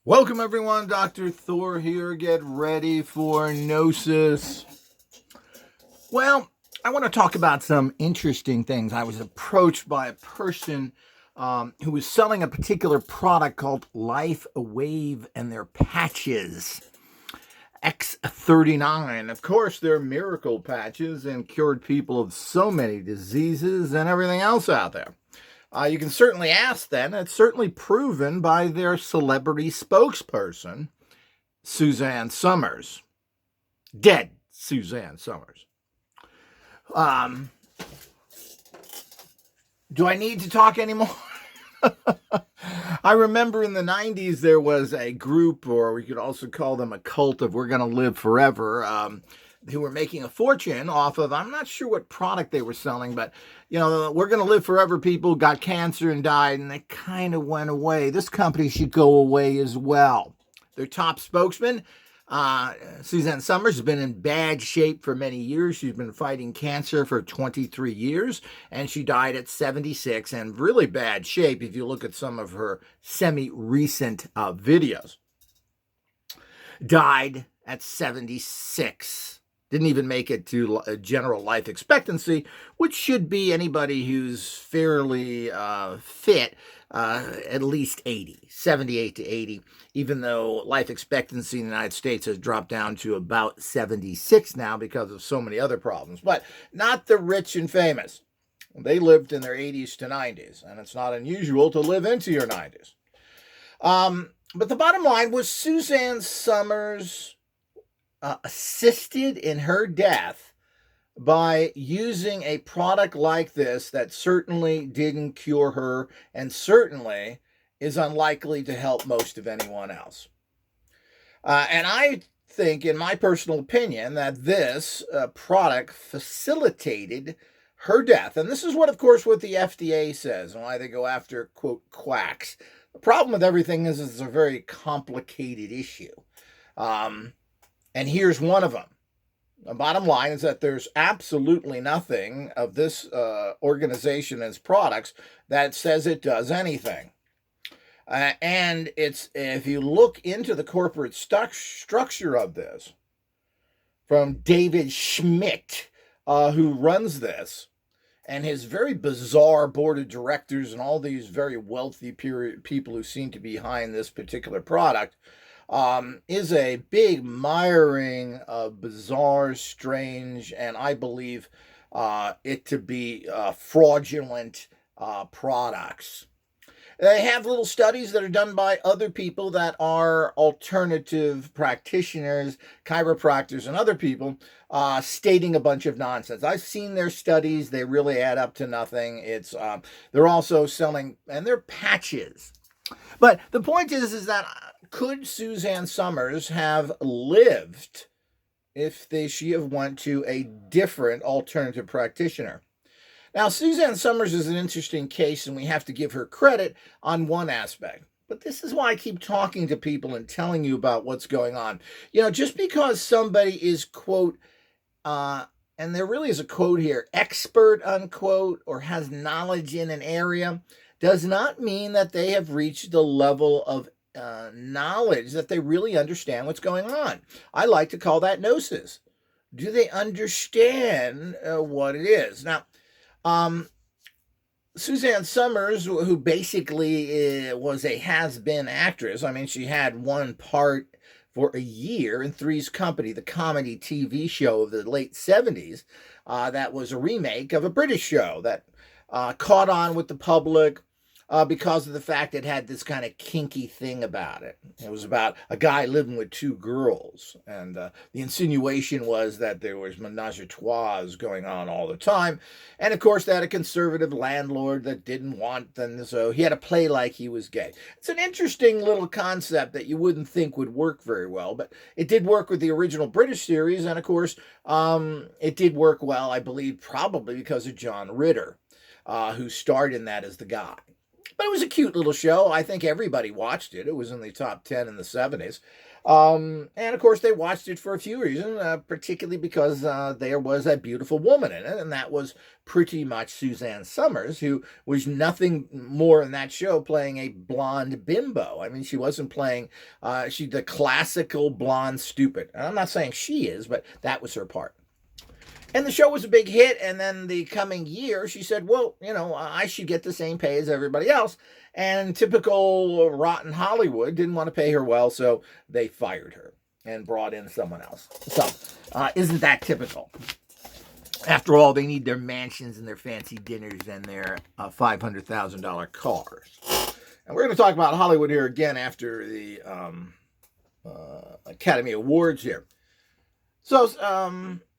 Welcome everyone, Dr. Thor here. Get ready for Gnosis. Well, I want to talk about some interesting things. I was approached by a person who was selling a particular product called Lifewave and their patches. X39. Of course, they're miracle patches and cured people of so many diseases and everything else out there. You can certainly ask then. It's certainly proven by their celebrity spokesperson, Suzanne Somers. Dead Suzanne Somers. Do I need to talk anymore? I remember in the 90s there was a group, or we could also call them a cult of We're Gonna Live Forever, who were making a fortune off of, I'm not sure what product they were selling, but, We're Gonna Live Forever people got cancer and died, and they kind of went away. This company should go away as well. Their top spokesman, Suzanne Somers, has been in bad shape for many years. She's been fighting cancer for 23 years, and she died at 76 and really bad shape if you look at some of her semi-recent videos. Died at 76. Didn't even make it to general life expectancy, which should be anybody who's fairly fit, at least 80, 78 to 80, even though life expectancy in the United States has dropped down to about 76 now because of so many other problems. But not the rich and famous. They lived in their 80s to 90s, and it's not unusual to live into your 90s. But the bottom line was Suzanne Somers assisted in her death by using a product like this that certainly didn't cure her and certainly is unlikely to help most of anyone else. And I think, in my personal opinion, that this product facilitated her death. And this is what, of course, what the FDA says and why they go after, quote, quacks. The problem with everything is it's a very complicated issue. And here's one of them. The bottom line is that there's absolutely nothing of this organization and its products that says it does anything. And it's, if you look into the corporate structure of this, from David Schmid, who runs this, and his very bizarre board of directors and all these very wealthy people who seem to be behind this particular product, is a big miring of bizarre, strange, and I believe it to be fraudulent products. They have little studies that are done by other people that are alternative practitioners, chiropractors, and other people stating a bunch of nonsense. I've seen their studies. They really add up to nothing. They're also selling, and they're patches. But the point is that could Suzanne Somers have lived if she have went to a different alternative practitioner? Now, Suzanne Somers is an interesting case, and we have to give her credit on one aspect. But this is why I keep talking to people and telling you about what's going on. Just because somebody is, quote, and there really is a quote here, expert, unquote, or has knowledge in an area, does not mean that they have reached the level of knowledge that they really understand what's going on. I like to call that gnosis. Do they understand what it is? Now, Suzanne Somers, who basically was a has-been actress, I mean, she had one part for a year in Three's Company, the comedy TV show of the late 70s, that was a remake of a British show that caught on with the public because of the fact it had this kind of kinky thing about it. It was about a guy living with two girls, and the insinuation was that there was menage a trois going on all the time, and of course they had a conservative landlord that didn't want them, so he had to play like he was gay. It's an interesting little concept that you wouldn't think would work very well, but it did work with the original British series, and of course it did work well, I believe, probably because of John Ritter, who starred in that as the guy. But it was a cute little show. I think everybody watched it. It was in the top 10 in the 70s. And of course, they watched it for a few reasons, particularly because there was a beautiful woman in it, and that was pretty much Suzanne Somers, who was nothing more in that show playing a blonde bimbo. I mean, she wasn't playing the classical blonde stupid. And I'm not saying she is, but that was her part. And the show was a big hit, and then the coming year, she said, well, I should get the same pay as everybody else. And typical rotten Hollywood didn't want to pay her well, so they fired her and brought in someone else. So, isn't that typical? After all, they need their mansions and their fancy dinners and their $500,000 cars. And we're going to talk about Hollywood here again after the Academy Awards here. So,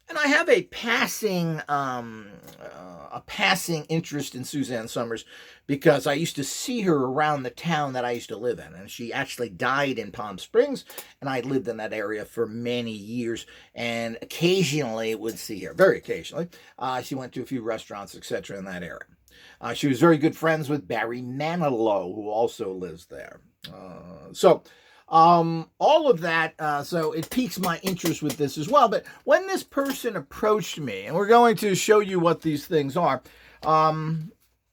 and I have a passing interest in Suzanne Somers because I used to see her around the town that I used to live in. And she actually died in Palm Springs, and I lived in that area for many years. And occasionally would see her, very occasionally. She went to a few restaurants, etc. in that area. She was very good friends with Barry Manilow, who also lives there. All of that, so it piques my interest with this as well. But when this person approached me, and we're going to show you what these things are,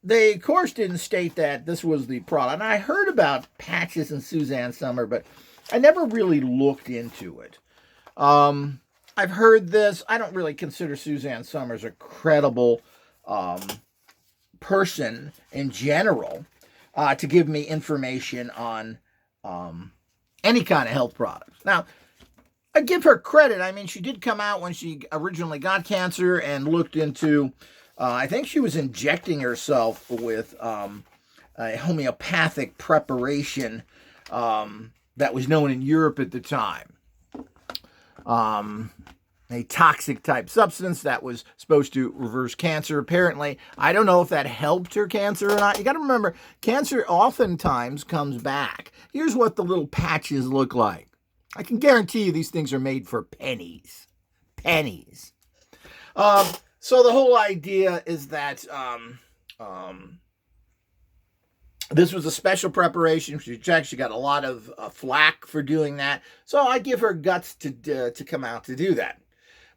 they, of course, didn't state that this was the product. And I heard about patches and Suzanne Somers, but I never really looked into it. I've heard this. I don't really consider Suzanne Somers a credible person in general to give me information on any kind of health products. Now, I give her credit. I mean, she did come out when she originally got cancer and looked into, I think she was injecting herself with a homeopathic preparation that was known in Europe at the time. A toxic type substance that was supposed to reverse cancer, apparently. I don't know if that helped her cancer or not. You got to remember, cancer oftentimes comes back. Here's what the little patches look like. I can guarantee you these things are made for pennies. Pennies. So the whole idea is that this was a special preparation. She got a lot of flack for doing that. So I give her guts to come out to do that.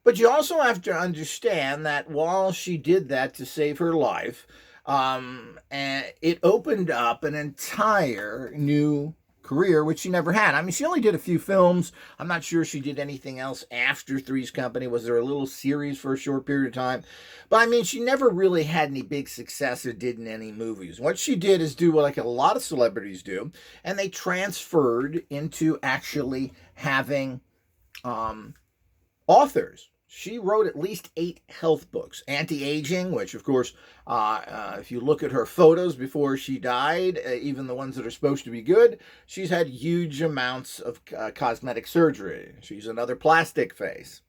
But you also have to understand that while she did that to save her life, and it opened up an entire new career, which she never had. I mean, she only did a few films. I'm not sure she did anything else after Three's Company. Was there a little series for a short period of time? But I mean, she never really had any big success or did in any movies. What she did is do what like a lot of celebrities do, and they transferred into actually having authors. She wrote at least 8 health books. Anti-aging, which, of course, if you look at her photos before she died, even the ones that are supposed to be good, she's had huge amounts of cosmetic surgery. She's another plastic face.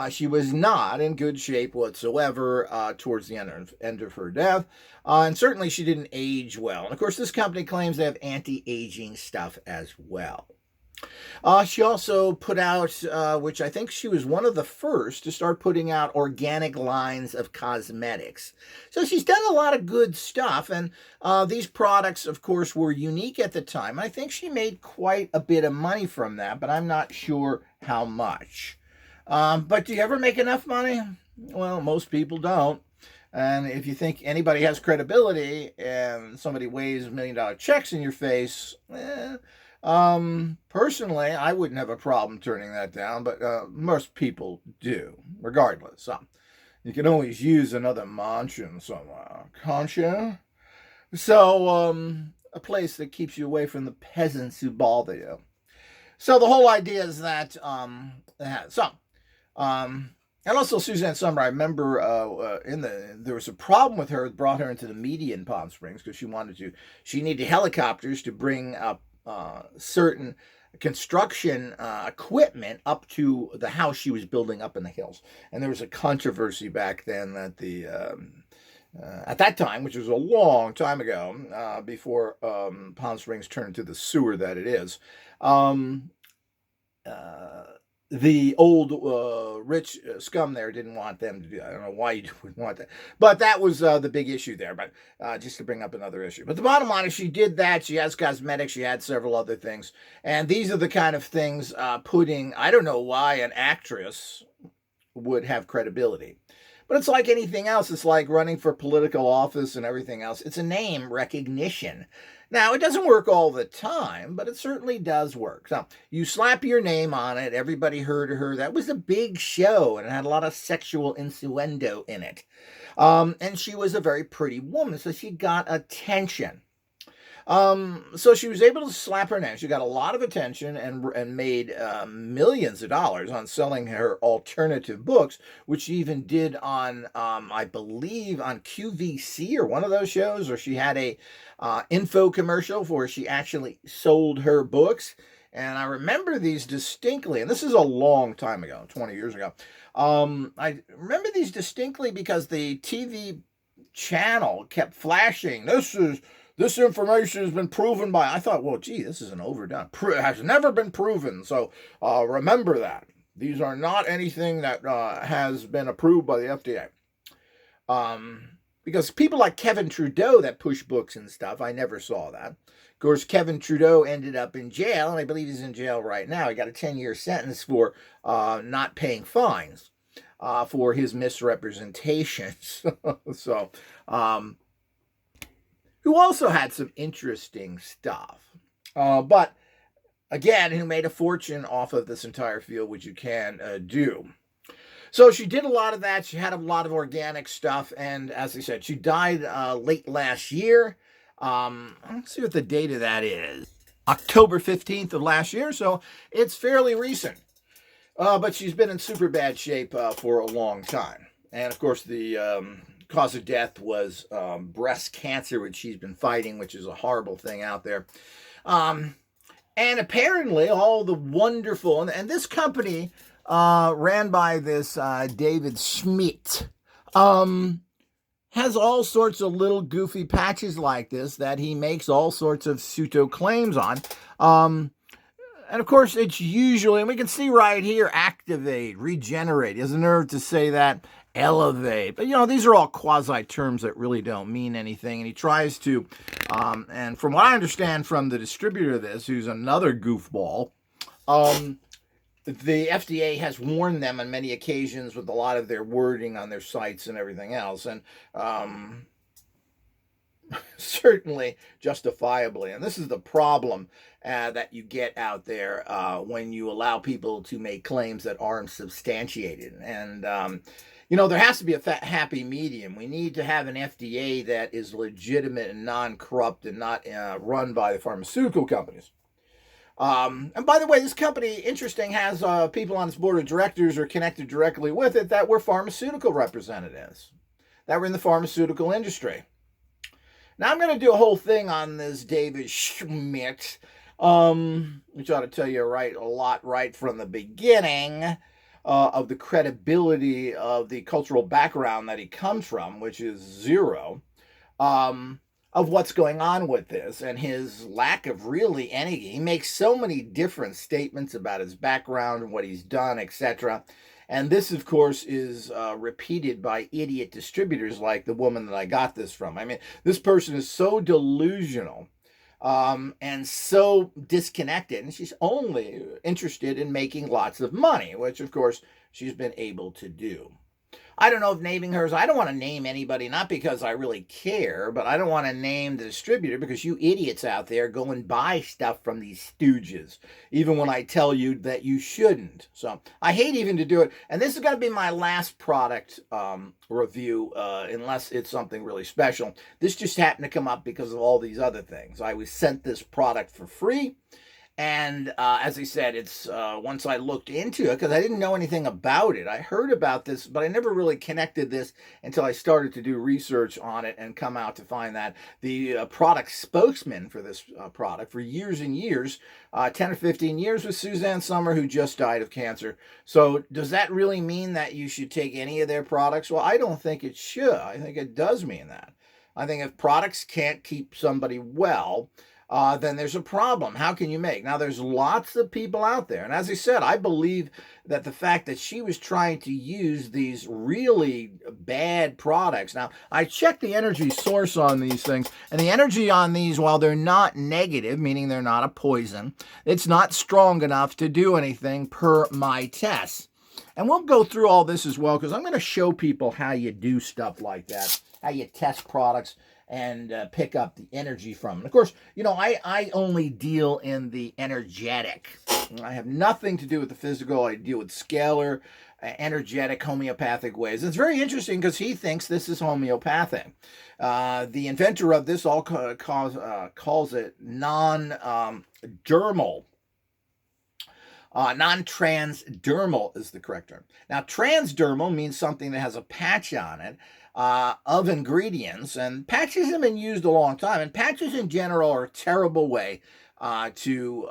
She was not in good shape whatsoever towards the end of her death. And certainly she didn't age well. And, of course, this company claims they have anti-aging stuff as well. She also put out, which I think she was one of the first to start putting out organic lines of cosmetics. So she's done a lot of good stuff, and these products, of course, were unique at the time. I think she made quite a bit of money from that, but I'm not sure how much. But do you ever make enough money? Well, most people don't. And if you think anybody has credibility and somebody waves $1 million checks in your face, personally, I wouldn't have a problem turning that down, but most people do, regardless. So you can always use another mansion somewhere, can't you? So a place that keeps you away from the peasants who bother you. So the whole idea is that and also Suzanne Somers, I remember there was a problem with her that brought her into the media in Palm Springs because she needed helicopters to bring up certain construction equipment up to the house she was building up in the hills. And there was a controversy back then that at that time, which was a long time ago, before Palm Springs turned into the sewer that it is, the old rich scum there didn't want them to do that. I don't know why you would want that. But that was the big issue there. But just to bring up another issue. But the bottom line is she did that. She has cosmetics. She had several other things. And these are the kind of things putting, I don't know why an actress would have credibility. But it's like anything else. It's like running for political office and everything else. It's a name recognition. Now, it doesn't work all the time, but it certainly does work. So you slap your name on it. Everybody heard of her. That was a big show, and it had a lot of sexual innuendo in it. And she was a very pretty woman, so she got attention. So she was able to slap her name. She got a lot of attention and made millions of dollars on selling her alternative books, which she even did on, I believe, on QVC or one of those shows, or she had a info commercial where she actually sold her books. And I remember these distinctly, and this is a long time ago, 20 years ago. I remember these distinctly because the TV channel kept flashing, this information has been proven by, I thought, well, gee, this isn't overdone. Has never been proven. So remember that. These are not anything that has been approved by the FDA. Because people like Kevin Trudeau that push books and stuff, I never saw that. Of course, Kevin Trudeau ended up in jail, and I believe he's in jail right now. He got a 10-year sentence for not paying fines for his misrepresentations. So, who also had some interesting stuff. But, again, who made a fortune off of this entire field, which you can do. So she did a lot of that. She had a lot of organic stuff. And as I said, she died late last year. Let's see what the date of that is. October 15th of last year. So it's fairly recent. But she's been in super bad shape for a long time. And, of course, the cause of death was breast cancer, which she's been fighting, which is a horrible thing out there. And apparently all the wonderful, and this company ran by this David Schmid, has all sorts of little goofy patches like this that he makes all sorts of pseudo claims on. And of course, it's usually, and we can see right here, activate, regenerate. He has the nerve to say that, elevate. But, these are all quasi terms that really don't mean anything. And he tries to, and from what I understand from the distributor of this, who's another goofball, the FDA has warned them on many occasions with a lot of their wording on their sites and everything else. And certainly justifiably. And this is the problem that you get out there when you allow people to make claims that aren't substantiated. And, there has to be a happy medium. We need to have an FDA that is legitimate and non-corrupt and not run by the pharmaceutical companies. And by the way, this company, interesting, has people on its board of directors or connected directly with it that were pharmaceutical representatives, that were in the pharmaceutical industry. Now, I'm going to do a whole thing on this David Schmid, which ought to tell you a lot right from the beginning of the credibility of the cultural background that he comes from, which is zero, of what's going on with this and his lack of really any. He makes so many different statements about his background and what he's done, etc. And this, of course, is repeated by idiot distributors like the woman that I got this from. I mean, this person is so delusional and so disconnected, and she's only interested in making lots of money, which, of course, she's been able to do. I don't know if naming hers, I don't want to name anybody, not because I really care, but I don't want to name the distributor because you idiots out there go and buy stuff from these stooges, even when I tell you that you shouldn't. So I hate even to do it. And this is going to be my last product review, unless it's something really special. This just happened to come up because of all these other things. I was sent this product for free. And as I said, it's once I looked into it, because I didn't know anything about it. I heard about this, but I never really connected this until I started to do research on it and come out to find that the product spokesman for this product for years and years, 10 or 15 years, was Suzanne Somers, who just died of cancer. So does that really mean that you should take any of their products? Well, I don't think it should. I think it does mean that. I think if products can't keep somebody well, then there's a problem. How can you make? Now, there's lots of people out there. And as I said, I believe that the fact that she was trying to use these really bad products. Now, I checked the energy source on these things, and the energy on these, while they're not negative, meaning they're not a poison, it's not strong enough to do anything per my tests. And we'll go through all this as well, because I'm going to show people how you do stuff like that, how you test products and pick up the energy from them. Of course, I only deal in the energetic. I have nothing to do with the physical. I deal with scalar, energetic, homeopathic ways. It's very interesting because he thinks this is homeopathic. The inventor of this calls it non-dermal. Non-transdermal is the correct term. Now, transdermal means something that has a patch on it of ingredients, and patches have been used a long time, and patches in general are a terrible way to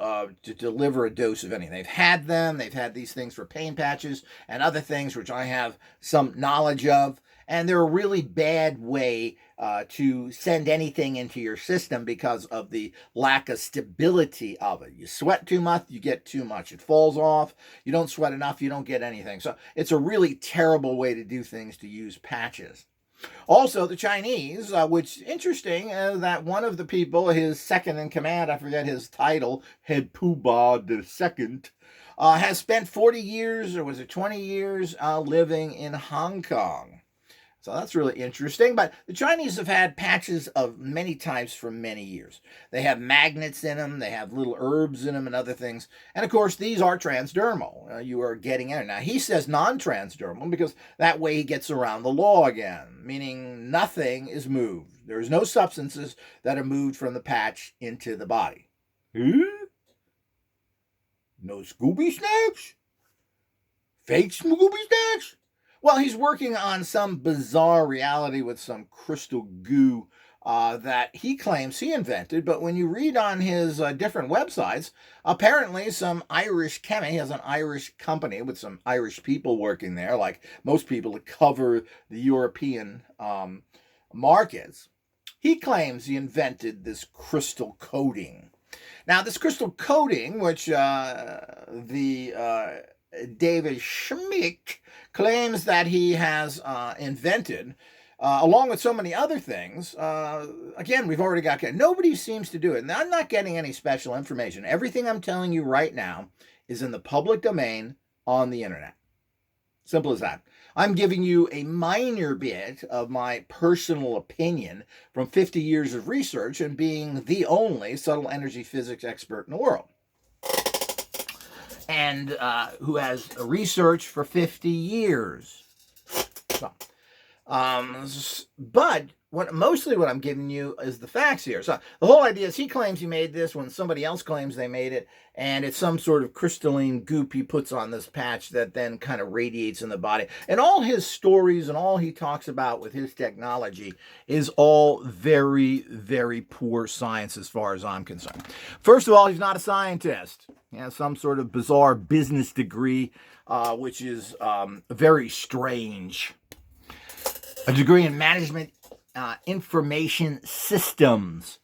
deliver a dose of anything. They've had these things for pain patches and other things which I have some knowledge of, and they're a really bad way to send anything into your system because of the lack of stability of it. You sweat too much, you get too much. It falls off. You don't sweat enough, you don't get anything. So it's a really terrible way to do things, to use patches. Also, the Chinese, which is interesting, that one of the people, his second in command, I forget his title, Head Poobah II, has spent 40 years, or was it 20 years, living in Hong Kong. So that's really interesting. But the Chinese have had patches of many types for many years. They have magnets in them. They have little herbs in them and other things. And, of course, these are transdermal. You are getting in it. Now, he says non-transdermal because that way he gets around the law again, meaning nothing is moved. There's no substances that are moved from the patch into the body. Huh? No Scooby snacks? Fake Scooby snacks? Well, he's working on some bizarre reality with some crystal goo that he claims he invented. But when you read on his different websites, apparently some Irish chemist, he has an Irish company with some Irish people working there, like most people that cover the European markets. He claims he invented this crystal coating. Now, this crystal coating, which David Schmid claims that he has invented, along with so many other things. Again, we've already got... Nobody seems to do it. And I'm not getting any special information. Everything I'm telling you right now is in the public domain on the internet. Simple as that. I'm giving you a minor bit of my personal opinion from 50 years of research and being the only subtle energy physics expert in the world. And who has researched for 50 years. So, but mostly what I'm giving you is the facts here. So the whole idea is he claims he made this when somebody else claims they made it, and it's some sort of crystalline goop he puts on this patch that then kind of radiates in the body. And all his stories and all he talks about with his technology is all very, very poor science as far as I'm concerned. First of all, he's not a scientist. He has some sort of bizarre business degree, which is very strange. A degree in management information systems,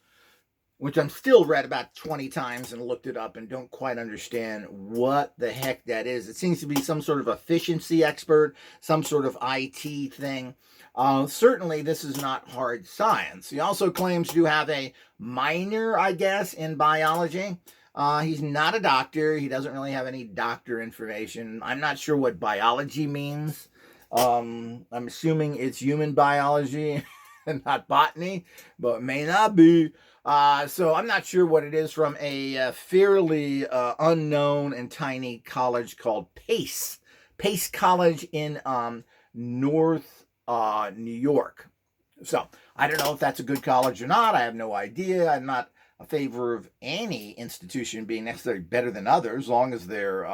which I'm still read about 20 times and looked it up and don't quite understand what the heck that is. It seems to be some sort of efficiency expert, some sort of IT thing. Certainly, this is not hard science. He also claims to have a minor, I guess, in biology. He's not a doctor. He doesn't really have any doctor information. I'm not sure what biology means. I'm assuming it's human biology and not botany, but it may not be. So I'm not sure what it is, from a fairly unknown and tiny college called Pace College in North New York. So I don't know if that's a good college or not. I have no idea. I'm not a favor of any institution being necessarily better than others, as long as they're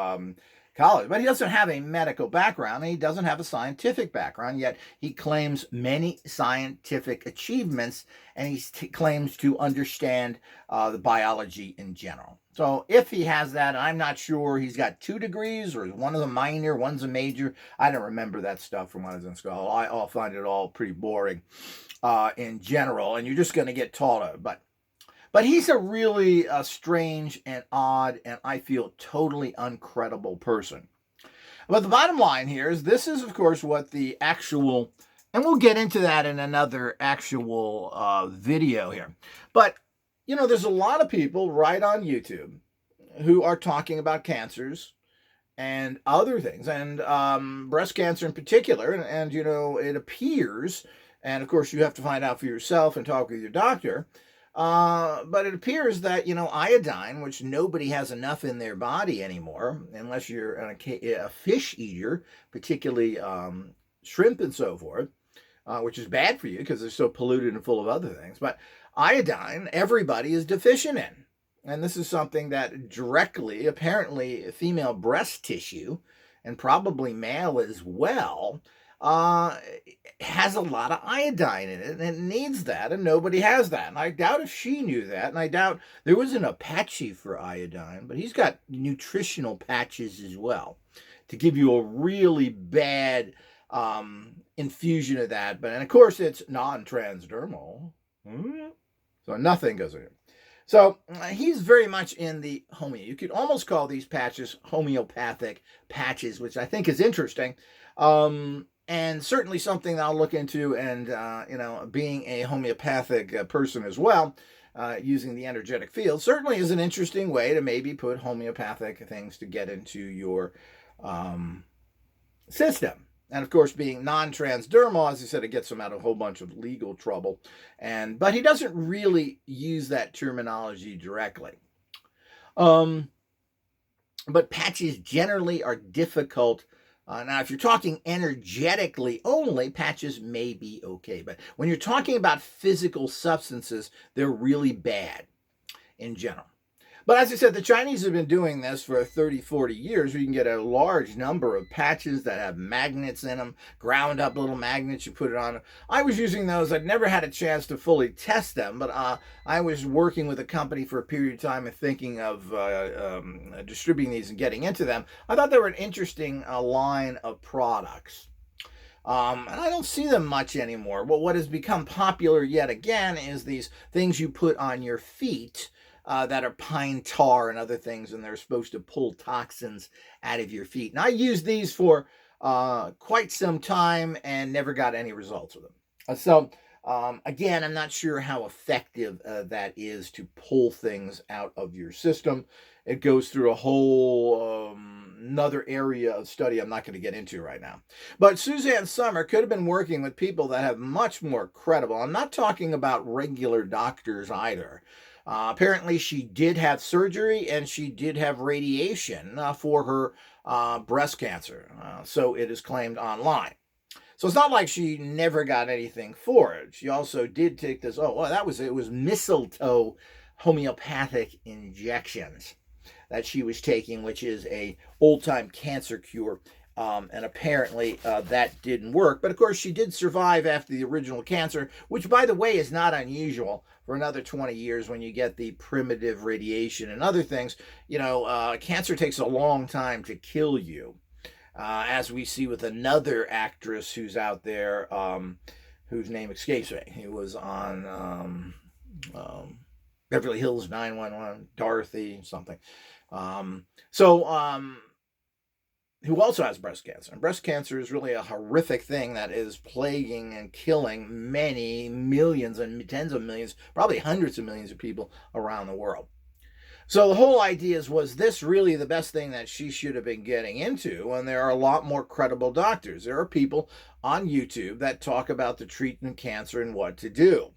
college. But he doesn't have a medical background, and he doesn't have a scientific background, yet he claims many scientific achievements, and he claims to understand the biology in general. So if he has that, I'm not sure, he's got 2 degrees, or one is a minor, one's a major. I don't remember that stuff from when I was in school. I'll find it all pretty boring in general, and you're just going to get taught it. But But he's a really strange and odd, and I feel totally uncredible person. But the bottom line here is this is, of course, what the actual, and we'll get into that in another actual video here. But, you know, there's a lot of people right on YouTube who are talking about cancers and other things, and breast cancer in particular. And, you know, it appears, and of course you have to find out for yourself and talk with your doctor, but it appears that, you know, iodine, which nobody has enough in their body anymore, unless you're a fish eater, particularly shrimp and so forth, which is bad for you because they're so polluted and full of other things. But iodine, everybody is deficient in. And this is something that directly, apparently, female breast tissue, and probably male as well, has a lot of iodine in it, and it needs that, and nobody has that. And I doubt if she knew that, and I doubt there was an Apache for iodine, but he's got nutritional patches as well to give you a really bad infusion of that. But, and of course, it's non-transdermal, so nothing goes in it. So he's very much in the homeo. You could almost call these patches homeopathic patches, which I think is interesting. And certainly something that I'll look into, and, you know, being a homeopathic person as well, using the energetic field, certainly is an interesting way to maybe put homeopathic things to get into your system. And of course, being non-transdermal, as I said, it gets him out of a whole bunch of legal trouble. But he doesn't really use that terminology directly. But patches generally are difficult. Now, if you're talking energetically only, patches may be okay. But when you're talking about physical substances, they're really bad in general. But as I said, the Chinese have been doing this for 30, 40 years. You can get a large number of patches that have magnets in them, ground up little magnets, you put it on. I was using those. I'd never had a chance to fully test them, but I was working with a company for a period of time and thinking of distributing these and getting into them. I thought they were an interesting line of products. And I don't see them much anymore. But what has become popular yet again is these things you put on your feet, that are pine tar and other things, and they're supposed to pull toxins out of your feet. And I used these for quite some time and never got any results with them. So again, I'm not sure how effective that is to pull things out of your system. It goes through a whole another area of study I'm not going to get into right now. But Suzanne Somers could have been working with people that have much more credible. I'm not talking about regular doctors either. Apparently, she did have surgery and she did have radiation for her breast cancer. So it is claimed online. So it's not like she never got anything for it. She also did take this, it was mistletoe homeopathic injections that she was taking, which is a old-time cancer cure. And apparently that didn't work. But of course, she did survive after the original cancer, which, by the way, is not unusual for another 20 years when you get the primitive radiation and other things. You know, cancer takes a long time to kill you, as we see with another actress who's out there, whose name escapes me. He was on Beverly Hills 911, Dorothy something. Who also has breast cancer. And breast cancer is really a horrific thing that is plaguing and killing many millions and tens of millions, probably hundreds of millions of people around the world. So the whole idea is, was this really the best thing that she should have been getting into? And there are a lot more credible doctors. There are people on YouTube that talk about the treatment of cancer and what to do,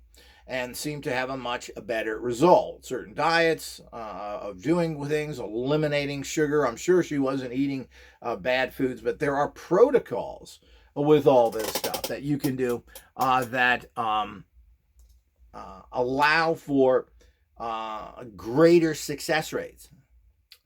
and seem to have a much better result. Certain diets of doing things, eliminating sugar. I'm sure she wasn't eating bad foods, but there are protocols with all this stuff that you can do that allow for greater success rates.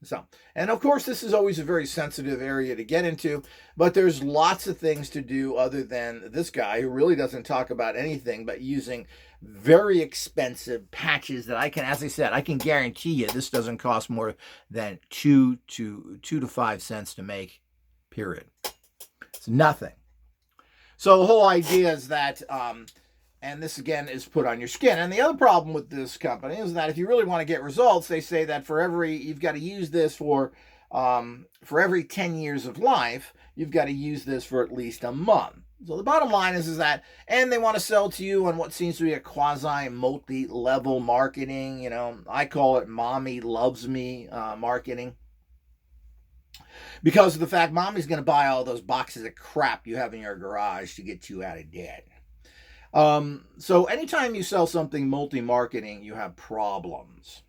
So, and of course, this is always a very sensitive area to get into, but there's lots of things to do other than this guy who really doesn't talk about anything but using very expensive patches that I can, as I said, I can guarantee you this doesn't cost more than 2 to 5 cents to make, period. It's nothing. So the whole idea is that And this, again, is put on your skin. And the other problem with this company is that if you really want to get results, they say that you've got to use this for every 10 years of life, you've got to use this for at least a month. So the bottom line is that, and they want to sell to you on what seems to be a quasi multi-level marketing. I call it mommy loves me marketing. Because of the fact mommy's going to buy all those boxes of crap you have in your garage to get you out of debt. So anytime you sell something multi-marketing, you have problems.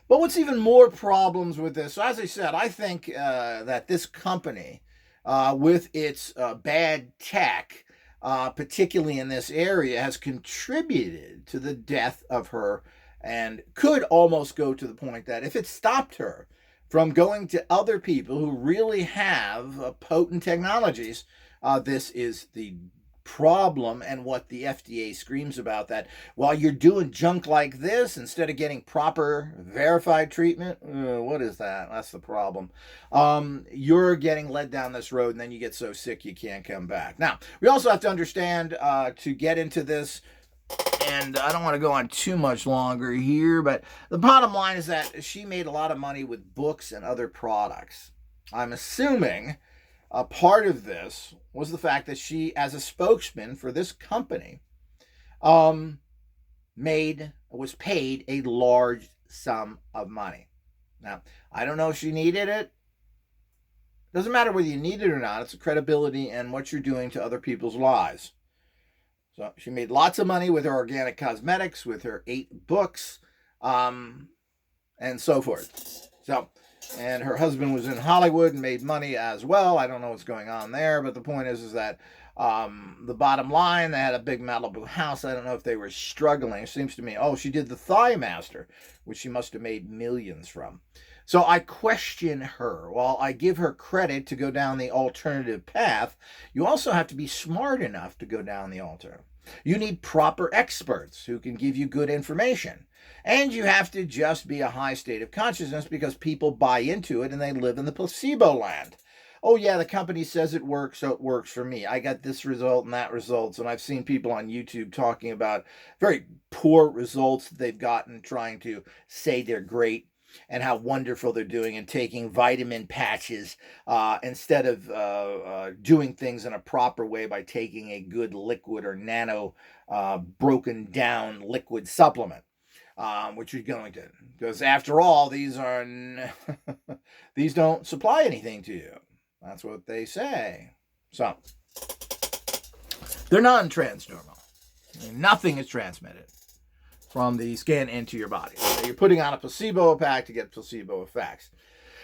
But what's even more problems with this, so as I said, I think that this company, with its bad tech, particularly in this area, has contributed to the death of her, and could almost go to the point that if it stopped her from going to other people who really have potent technologies, this is the problem, and what the FDA screams about, that while you're doing junk like this, instead of getting proper verified treatment, what is that? That's the problem. You're getting led down this road, and then you get so sick you can't come back. Now, we also have to understand, to get into this, and I don't want to go on too much longer here, but the bottom line is that she made a lot of money with books and other products. I'm assuming a part of this was the fact that she, as a spokesman for this company, was paid a large sum of money. Now, I don't know if she needed it. Doesn't matter whether you need it or not. It's a credibility and what you're doing to other people's lives. So she made lots of money with her organic cosmetics, with her 8 books, and so forth. And her husband was in Hollywood and made money as well. I don't know what's going on there, but the point is that the bottom line, they had a big Malibu house. I don't know if they were struggling. It seems to me, she did the Thigh Master, which she must have made millions from. So I question her. While I give her credit to go down the alternative path, you also have to be smart enough to go down the alternative. You need proper experts who can give you good information. And you have to just be a high state of consciousness, because people buy into it and they live in the placebo land. Oh yeah, the company says it works, so it works for me. I got this result and that results. And I've seen people on YouTube talking about very poor results that they've gotten, trying to say they're great and how wonderful they're doing, and taking vitamin patches instead of doing things in a proper way by taking a good liquid or nano broken down liquid supplement. Which you're going to, because after all, these don't supply anything to you. That's what they say. So they're non-transdermal. Nothing is transmitted from the skin into your body. So you're putting on a placebo pack to get placebo effects.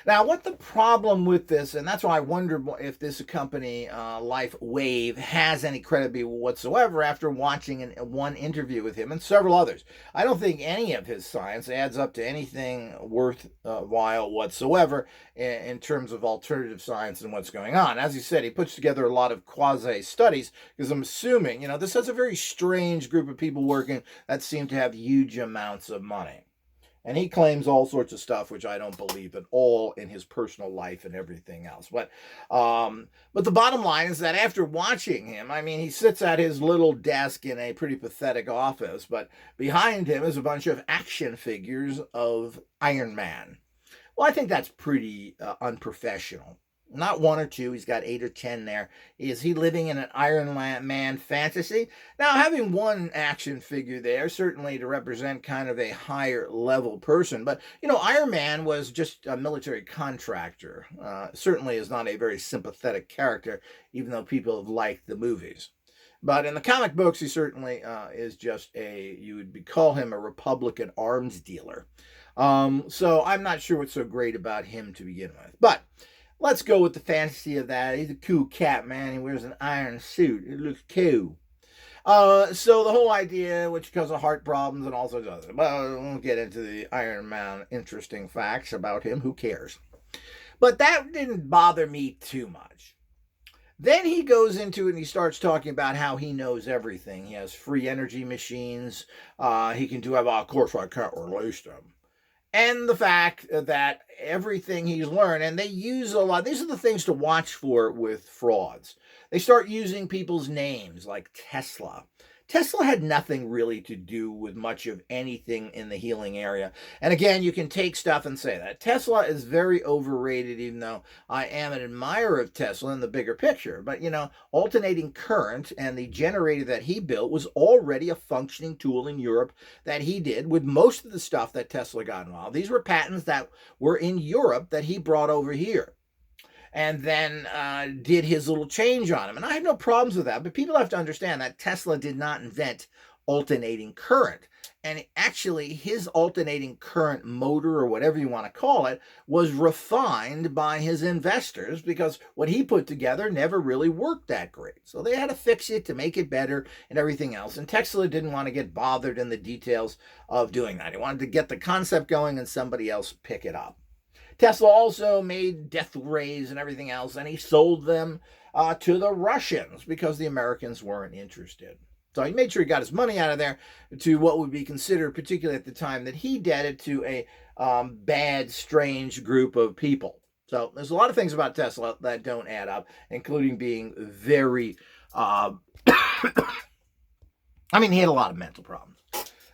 Now, what the problem with this, and that's why I wonder if this company, Lifewave, has any credibility whatsoever after watching one interview with him and several others. I don't think any of his science adds up to anything worthwhile whatsoever in terms of alternative science and what's going on. As he said, he puts together a lot of quasi-studies, because I'm assuming, this is a very strange group of people working that seem to have huge amounts of money. And he claims all sorts of stuff, which I don't believe at all, in his personal life and everything else. But the bottom line is that after watching him, he sits at his little desk in a pretty pathetic office, but behind him is a bunch of action figures of Iron Man. Well, I think that's pretty unprofessional. Not 1 or 2, he's got 8 or 10 there. Is he living in an Iron Man fantasy? Now, having one action figure there, certainly to represent kind of a higher level person, but, Iron Man was just a military contractor. Certainly is not a very sympathetic character, even though people have liked the movies. But in the comic books, he certainly is just you would call him a Republican arms dealer. So I'm not sure what's so great about him to begin with. But let's go with the fantasy of that. He's a cool cat, man. He wears an iron suit. It looks cool. So the whole idea, which causes heart problems and all sorts of other, well, we won't get into the Iron Man interesting facts about him. Who cares? But that didn't bother me too much. Then he goes into it and he starts talking about how he knows everything. He has free energy machines. He can do, of course, I can't release them. And the fact that everything he's learned, and they use a lot, these are the things to watch for with frauds. They start using people's names, like Tesla. Tesla had nothing really to do with much of anything in the healing area. And again, you can take stuff and say that. Tesla is very overrated, even though I am an admirer of Tesla in the bigger picture. But, alternating current and the generator that he built was already a functioning tool in Europe that he did with most of the stuff that Tesla got involved. These were patents that were in Europe that he brought over here and then did his little change on them. And I have no problems with that, but people have to understand that Tesla did not invent alternating current. And actually, his alternating current motor, or whatever you want to call it, was refined by his investors because what he put together never really worked that great. So they had to fix it to make it better and everything else. And Tesla didn't want to get bothered in the details of doing that. He wanted to get the concept going and somebody else pick it up. Tesla also made death rays and everything else, and he sold them to the Russians because the Americans weren't interested. So he made sure he got his money out of there to what would be considered, particularly at the time that he did it, to a bad, strange group of people. So there's a lot of things about Tesla that don't add up, including being very, he had a lot of mental problems.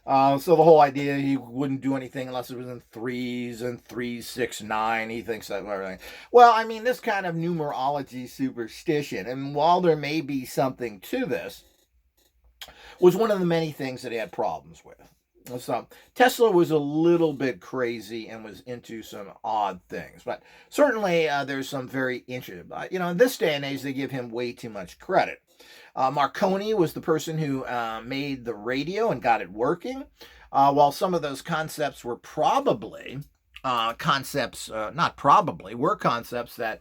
So the whole idea he wouldn't do anything unless it was in threes and 3, 6, 9. He thinks that everything. Well, this kind of numerology superstition, and while there may be something to this, was one of the many things that he had problems with. So Tesla was a little bit crazy and was into some odd things, but certainly there's some very interesting. In this day and age, they give him way too much credit. Marconi was the person who made the radio and got it working, while some of those concepts were probably concepts that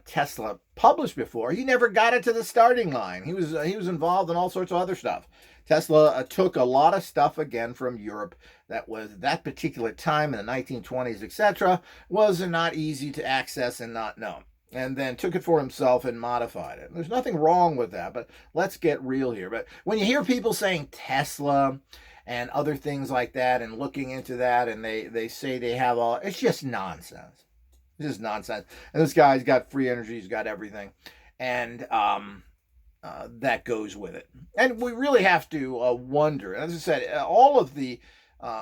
Tesla published before. He never got it to the starting line. He was involved in all sorts of other stuff. Tesla took a lot of stuff again from Europe that was that particular time in the 1920s, etc., was not easy to access and not known, and then took it for himself and modified it. There's nothing wrong with that, but let's get real here. But when you hear people saying Tesla and other things like that and looking into that, and they say they have all, it's just nonsense. It's just nonsense. And this guy's got free energy, he's got everything, and that goes with it. And we really have to wonder, as I said, all of the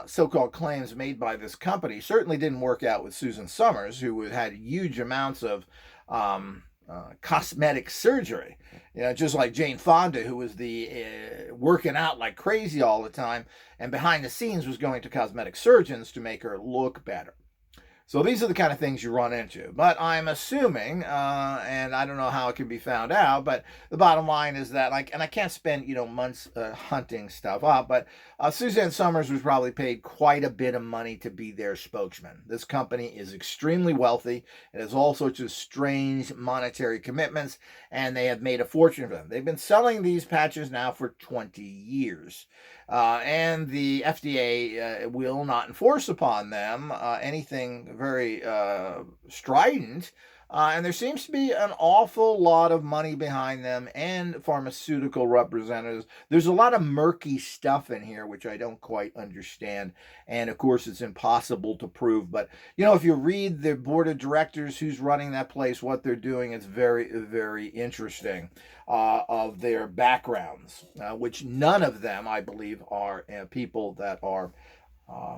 so-called claims made by this company certainly didn't work out with Suzanne Somers, who had huge amounts of cosmetic surgery. Just like Jane Fonda, who was working out like crazy all the time, and behind the scenes was going to cosmetic surgeons to make her look better. So these are the kind of things you run into. But I'm assuming, and I don't know how it can be found out, but the bottom line is that, and I can't spend, months hunting stuff up, but Suzanne Somers was probably paid quite a bit of money to be their spokesman. This company is extremely wealthy. It has all sorts of strange monetary commitments, and they have made a fortune for them. They've been selling these patches now for 20 years. And the FDA will not enforce upon them anything very strident. And there seems to be an awful lot of money behind them and pharmaceutical representatives. There's a lot of murky stuff in here, which I don't quite understand. And of course, it's impossible to prove. But, if you read the board of directors who's running that place, what they're doing, it's very, very interesting of their backgrounds, which none of them, I believe, are people that are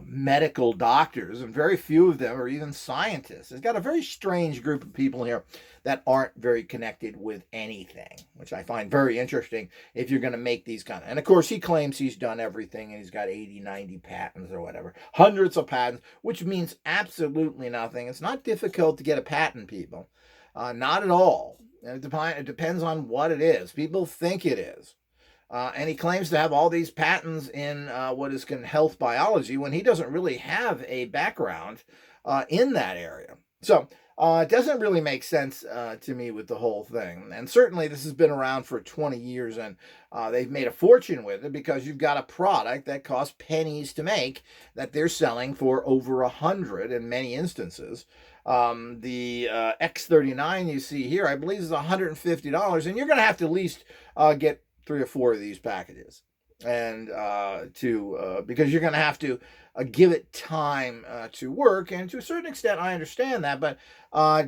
medical doctors, and very few of them are even scientists. It's got a very strange group of people here that aren't very connected with anything, which I find very interesting if you're going to make these kind of... And of course, he claims he's done everything, and he's got 80, 90 patents or whatever. Hundreds of patents, which means absolutely nothing. It's not difficult to get a patent, people. Not at all. It depends on what it is. People think it is. And he claims to have all these patents in what is health biology when he doesn't really have a background in that area. So it doesn't really make sense to me with the whole thing. And certainly this has been around for 20 years, and they've made a fortune with it because you've got a product that costs pennies to make that they're selling for over 100 in many instances. The X39 you see here, I believe, is $150, and you're going to have to at least get 3 or 4 of these packages, and because you're going to have to give it time to work. And to a certain extent, I understand that, but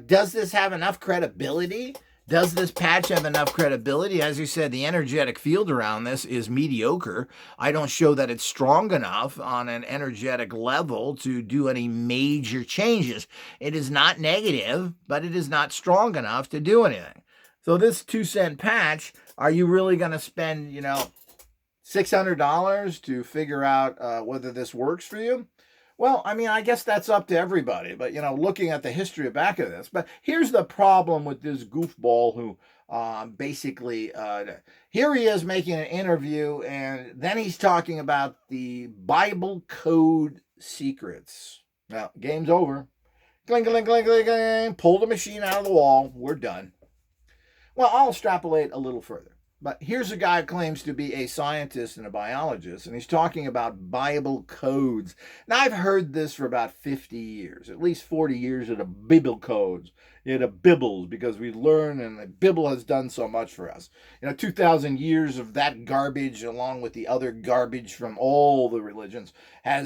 does this have enough credibility Does this patch have enough credibility? As you said, the energetic field around this is mediocre. I don't show that it's strong enough on an energetic level to do any major changes. It is not negative, but it is not strong enough to do anything. So this 2-cent patch, are you really going to spend, $600 to figure out whether this works for you? Well, I mean, I guess that's up to everybody, but, looking at the history back of this. But here's the problem with this goofball who basically, here he is making an interview, and then he's talking about the Bible code secrets. Now, game's over. Cling, cling, cling, cling, cling. Pull the machine out of the wall. We're done. Well, I'll extrapolate a little further. But here's a guy who claims to be a scientist and a biologist, and he's talking about Bible codes. Now, I've heard this for about 50 years, at least 40 years of the Bible codes, the Bibbles, because we learn, and the Bible has done so much for us. 2,000 years of that garbage, along with the other garbage from all the religions,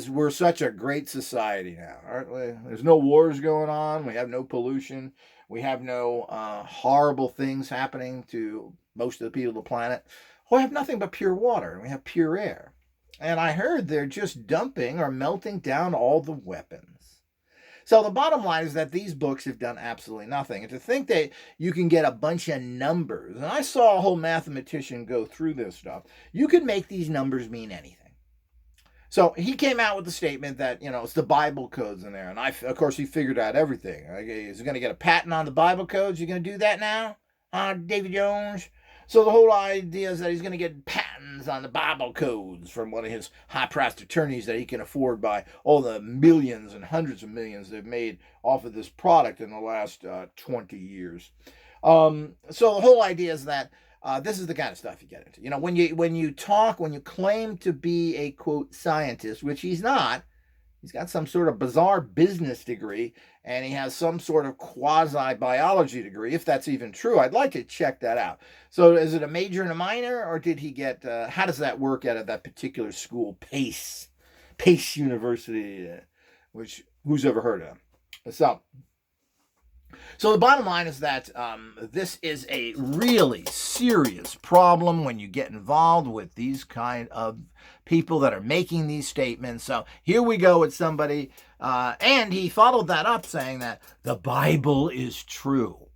we're such a great society now, aren't we? There's no wars going on. We have no pollution. We have no horrible things happening to most of the people of the planet. We have nothing but pure water. We have pure air. And I heard they're just dumping or melting down all the weapons. So the bottom line is that these books have done absolutely nothing. And to think that you can get a bunch of numbers, and I saw a whole mathematician go through this stuff, you can make these numbers mean anything. So he came out with the statement that, it's the Bible codes in there. And of course, he figured out everything. Is he going to get a patent on the Bible codes? You going to do that now? David Jones? So the whole idea is that he's going to get patents on the Bible codes from one of his high-priced attorneys that he can afford by all the millions and hundreds of millions they've made off of this product in the last 20 years. So the whole idea is that this is the kind of stuff you get into. When you claim to be a, quote, scientist, which he's not. He's got some sort of bizarre business degree, and he has some sort of quasi-biology degree, if that's even true. I'd like to check that out. So is it a major and a minor, or did he get, how does that work out of that particular school, Pace University, which, who's ever heard of? So the bottom line is that this is a really serious problem when you get involved with these kind of people that are making these statements. So here we go with somebody, and he followed that up saying that the Bible is true.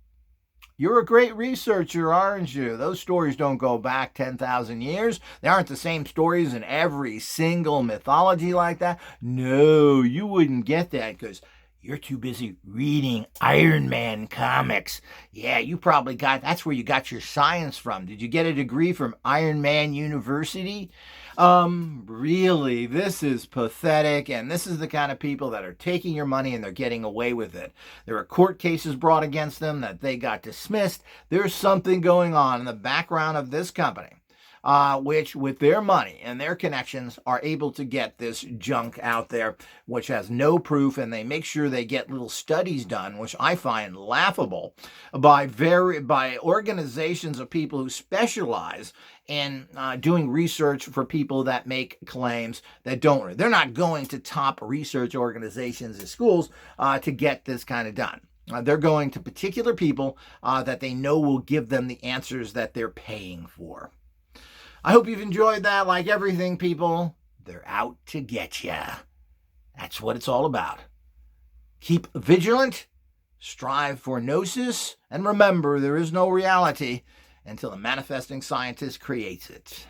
You're a great researcher, aren't you? Those stories don't go back 10,000 years. They aren't the same stories in every single mythology like that. No, you wouldn't get that because you're too busy reading Iron Man comics. Yeah, that's where you got your science from. Did you get a degree from Iron Man University? Really, this is pathetic, and this is the kind of people that are taking your money and they're getting away with it. There are court cases brought against them that they got dismissed. There's something going on in the background of this company. Which with their money and their connections are able to get this junk out there, which has no proof, and they make sure they get little studies done, which I find laughable, by organizations of people who specialize in doing research for people that make claims that don't. They're not going to top research organizations and schools to get this kind of done. They're going to particular people that they know will give them the answers that they're paying for. I hope you've enjoyed that. Like everything, people, they're out to get you. That's what it's all about. Keep vigilant, strive for gnosis, and remember there is no reality until the manifesting scientist creates it.